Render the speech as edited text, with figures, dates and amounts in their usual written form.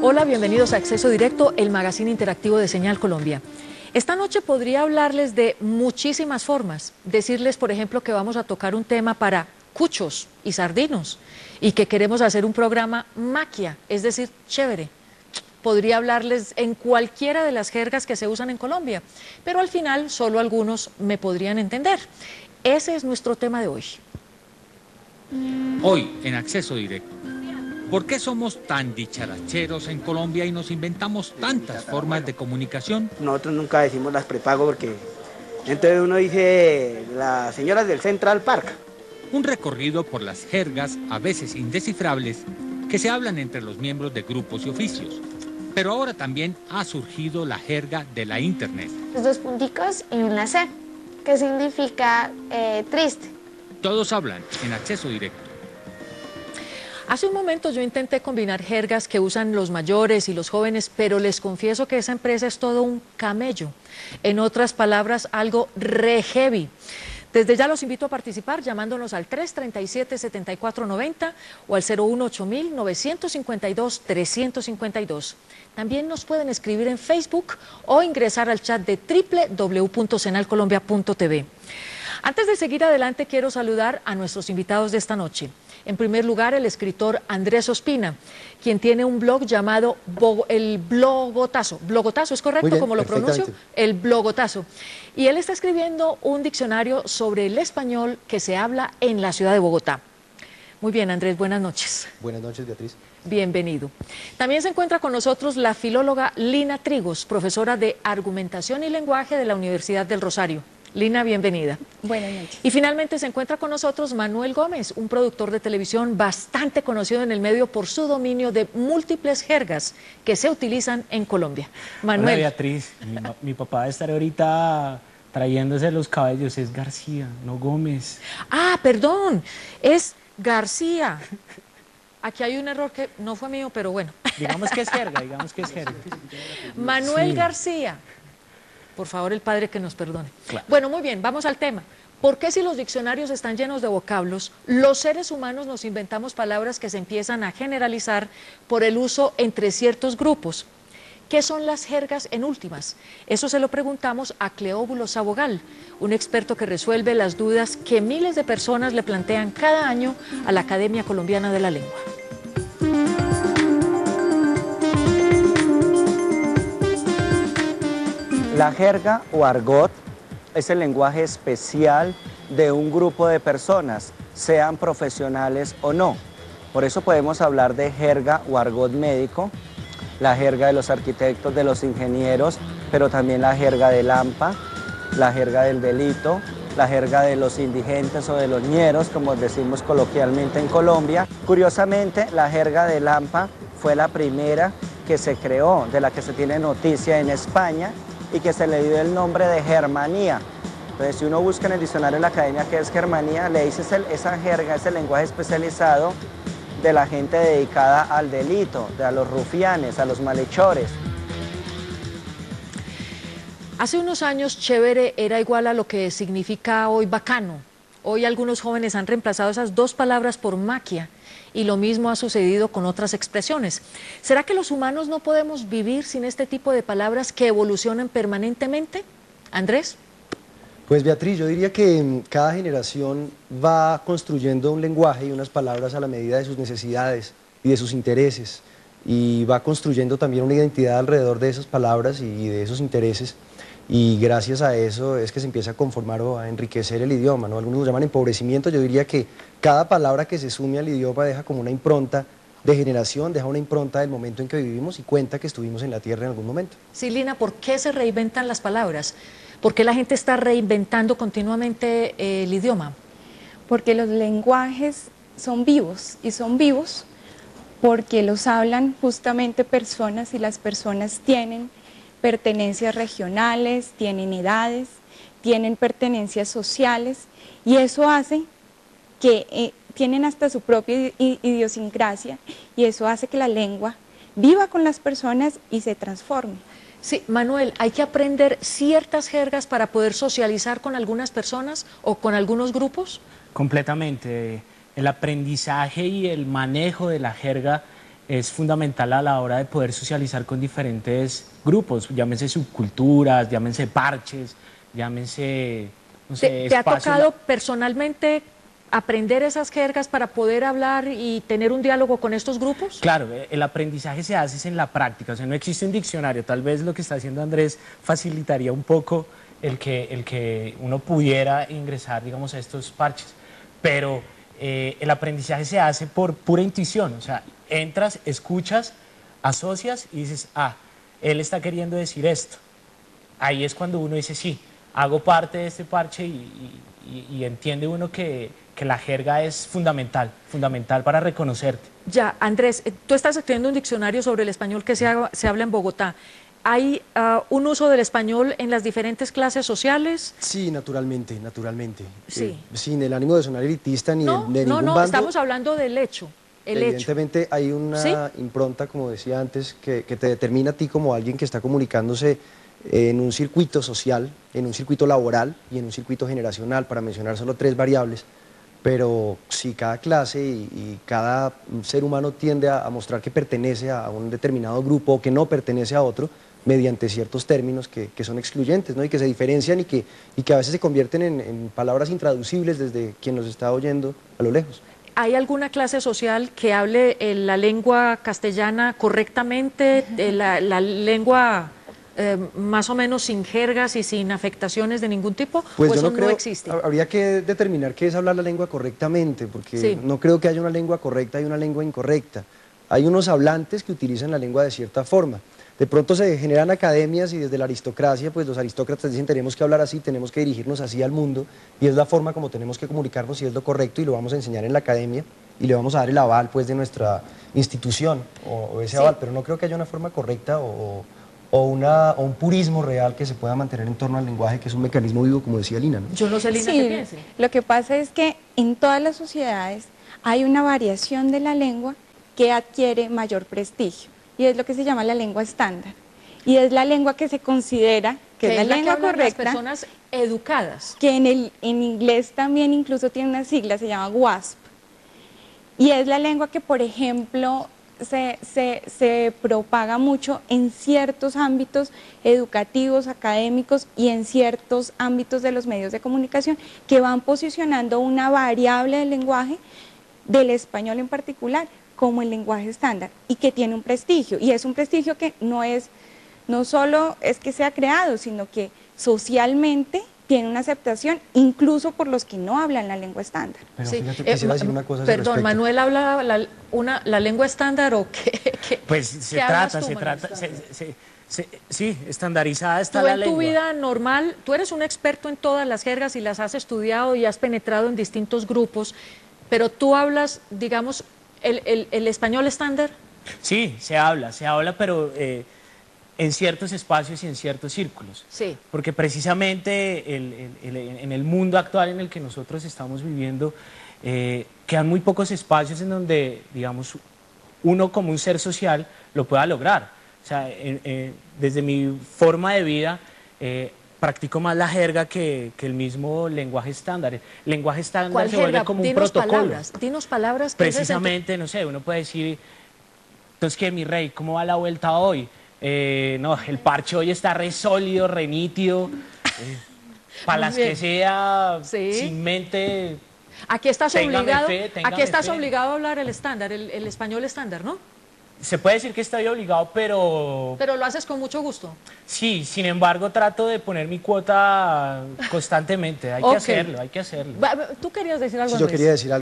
Hola, bienvenidos a Acceso Directo, el magazine interactivo de Señal Colombia. Esta noche podría hablarles de muchísimas formas, decirles, por ejemplo, que vamos a tocar un tema para cuchos y sardinos y que queremos hacer un programa maquia, es decir, chévere. Podría hablarles en cualquiera de las jergas que se usan en Colombia, pero al final solo algunos me podrían entender. Ese es nuestro tema de hoy. Hoy en Acceso Directo. ¿Por qué somos tan dicharacheros en Colombia y nos inventamos tantas formas de comunicación? Nosotros nunca decimos las prepago porque entonces uno dice las señoras del Central Park. Un recorrido por las jergas, a veces indescifrables, que se hablan entre los miembros de grupos y oficios. Pero ahora también ha surgido la jerga de la Internet. Dos punticos y una C, que significa triste. Todos hablan en Acceso Directo. Hace un momento yo intenté combinar jergas que usan los mayores y los jóvenes, pero les confieso que esa empresa es todo un camello. En otras palabras, algo re heavy. Desde ya los invito a participar llamándonos al 337-7490 o al 018-952-352. También nos pueden escribir en Facebook o ingresar al chat de www.senalcolombia.tv. Antes de seguir adelante, quiero saludar a nuestros invitados de esta noche. En primer lugar, el escritor Andrés Ospina, quien tiene un blog llamado El Blogotazo. ¿Blogotazo es correcto? Bien, como lo pronuncio? El Blogotazo. Y él está escribiendo un diccionario sobre el español que se habla en la ciudad de Bogotá. Muy bien, Andrés, buenas noches. Buenas noches, Beatriz. Bienvenido. También se encuentra con nosotros la filóloga Lina Trigos, profesora de Argumentación y Lenguaje de la Universidad del Rosario. Lina, bienvenida. Buenas noches. Y finalmente se encuentra con nosotros Manuel Gómez, un productor de televisión bastante conocido en el medio por su dominio de múltiples jergas que se utilizan en Colombia. Manuel. Hola, Beatriz, mi papá debe estar ahorita trayéndose los cabellos, es García, no Gómez. Ah, perdón, es García. Aquí hay un error que no fue mío, pero bueno. Digamos que es jerga, Manuel Sí. García. Por favor, el padre que nos perdone. Claro. Bueno, muy bien, vamos al tema. ¿Por qué si los diccionarios están llenos de vocablos, los seres humanos nos inventamos palabras que se empiezan a generalizar por el uso entre ciertos grupos? ¿Qué son las jergas en últimas? Eso se lo preguntamos a Cleóbulo Sabogal, un experto que resuelve las dudas que miles de personas le plantean cada año a la Academia Colombiana de la Lengua. La jerga o argot es el lenguaje especial de un grupo de personas, sean profesionales o no. Por eso podemos hablar de jerga o argot médico, la jerga de los arquitectos, de los ingenieros, pero también la jerga del AMPA, la jerga del delito, la jerga de los indigentes o de los ñeros, como decimos coloquialmente en Colombia. Curiosamente, la jerga del AMPA fue la primera que se creó, de la que se tiene noticia en España, y que se le dio el nombre de germanía. Entonces, si uno busca en el diccionario de la academia qué es germanía, le dice esa jerga, ese lenguaje especializado de la gente dedicada al delito, a los rufianes, a los malhechores. Hace unos años, chévere era igual a lo que significa hoy bacano. Hoy algunos jóvenes han reemplazado esas dos palabras por maquia y lo mismo ha sucedido con otras expresiones. ¿Será que los humanos no podemos vivir sin este tipo de palabras que evolucionan permanentemente? Andrés. Pues Beatriz, yo diría que cada generación va construyendo un lenguaje y unas palabras a la medida de sus necesidades y de sus intereses, y va construyendo también una identidad alrededor de esas palabras y de esos intereses, y gracias a eso es que se empieza a conformar o a enriquecer el idioma, ¿no? Algunos lo llaman empobrecimiento. Yo diría que cada palabra que se sume al idioma deja como una impronta de generación, deja una impronta del momento en que vivimos y cuenta que estuvimos en la tierra en algún momento. Sí, Lina, ¿por qué se reinventan las palabras? ¿Por qué la gente está reinventando continuamente el idioma? Porque los lenguajes son vivos, y son vivos porque los hablan justamente personas, y las personas tienen pertenencias regionales, tienen edades, tienen pertenencias sociales, y eso hace que tienen hasta su propia idiosincrasia, y eso hace que la lengua viva con las personas y se transforme. Sí, Manuel, ¿hay que aprender ciertas jergas para poder socializar con algunas personas o con algunos grupos? Completamente. El aprendizaje y el manejo de la jerga es fundamental a la hora de poder socializar con diferentes grupos, llámense subculturas, llámense parches, llámense, no sé, ¿Te ha espacios. tocado personalmente aprender esas jergas para poder hablar y tener un diálogo con estos grupos? Claro, el aprendizaje se hace en la práctica, o sea, no existe un diccionario. Tal vez lo que está haciendo Andrés facilitaría un poco el que uno pudiera ingresar, digamos, a estos parches, pero el aprendizaje se hace por pura intuición, o sea, entras, escuchas, asocias y dices, ah, él está queriendo decir esto. Ahí es cuando uno dice, sí, hago parte de este parche y entiende uno que la jerga es fundamental para reconocerte. Ya, Andrés, tú estás escribiendo un diccionario sobre el español que se habla en Bogotá. ¿Hay un uso del español en las diferentes clases sociales? Sí, naturalmente, naturalmente. Sí. Sin el ánimo de sonar elitista ni No, de ningún no, bando. estamos hablando del hecho. El hecho. Evidentemente hay una ¿Sí? impronta, como decía antes, que te determina a ti como alguien que está comunicándose en un circuito social, en un circuito laboral y en un circuito generacional, para mencionar solo 3 variables. Pero sí, cada clase y cada ser humano tiende a mostrar que pertenece a un determinado grupo o que no pertenece a otro mediante ciertos términos que son excluyentes, ¿no? Y que se diferencian y que a veces se convierten en palabras intraducibles desde quien los está oyendo a lo lejos. ¿Hay alguna clase social que hable la lengua castellana correctamente, la lengua más o menos sin jergas y sin afectaciones de ningún tipo? Pues ¿O yo eso no creo, existe? habría que determinar qué es hablar la lengua correctamente, porque Sí. no creo que haya una lengua correcta y una lengua incorrecta. Hay unos hablantes que utilizan la lengua de cierta forma. De pronto se generan academias y desde la aristocracia, pues los aristócratas dicen tenemos que hablar así, tenemos que dirigirnos así al mundo y es la forma como tenemos que comunicarnos y es lo correcto y lo vamos a enseñar en la academia y le vamos a dar el aval pues de nuestra institución o ese Sí. aval, pero no creo que haya una forma correcta o un purismo real que se pueda mantener en torno al lenguaje, que es un mecanismo vivo, como decía Lina, ¿no? Yo no sé, Lina, Sí, qué piense. lo que pasa es que en todas las sociedades hay una variación de la lengua que adquiere mayor prestigio y es lo que se llama la lengua estándar y es la lengua que se considera que es la que lengua hablan correcta, las personas educadas. que en inglés también incluso tiene una sigla, se llama WASP y es la lengua que, por ejemplo, se propaga mucho en ciertos ámbitos educativos, académicos y en ciertos ámbitos de los medios de comunicación que van posicionando una variable del lenguaje, del español en particular, como el lenguaje estándar y que tiene un prestigio. Y es un prestigio que no solo es que sea creado, sino que socialmente tiene una aceptación incluso por los que no hablan la lengua estándar. Pero Sí. fíjate, quisiera decir una cosa a ese Perdón, respecto. ¿Manuel habla la lengua estándar o qué? Pues se ¿Qué hablas trata, tú, se Manuel? trata, sí, estandarizada está Tú la en tu lengua. vida normal, tú eres un experto en todas las jergas y las has estudiado y has penetrado en distintos grupos, pero tú hablas, digamos, el español estándar. Sí, se habla, pero en ciertos espacios y en ciertos círculos. Sí. Porque precisamente en el mundo actual en el que nosotros estamos viviendo, quedan muy pocos espacios en donde, digamos, uno como un ser social lo pueda lograr. O sea, desde mi forma de vida, practico más la jerga que el mismo lenguaje estándar. El lenguaje estándar ¿Cuál se vuelve jerga? como un protocolo. Dinos palabras. Que uses en tu- Precisamente, no sé, uno puede decir, entonces, ¿qué, mi rey? ¿Cómo va la vuelta hoy? No, el parche hoy está re sólido, re nítido. Para las bien. que sea Sí. sin mente, Aquí estás Téngame obligado, fe, téngame aquí estás fe. obligado a hablar el estándar, el español estándar, ¿no? se puede decir que estoy obligado, pero Pero lo haces con mucho gusto. sí, sin embargo trato de poner mi cuota constantemente. Hay Ok. que hacerlo, hay que hacerlo. Tú querías decir algo, Sí, yo Andrés. quería decir algo.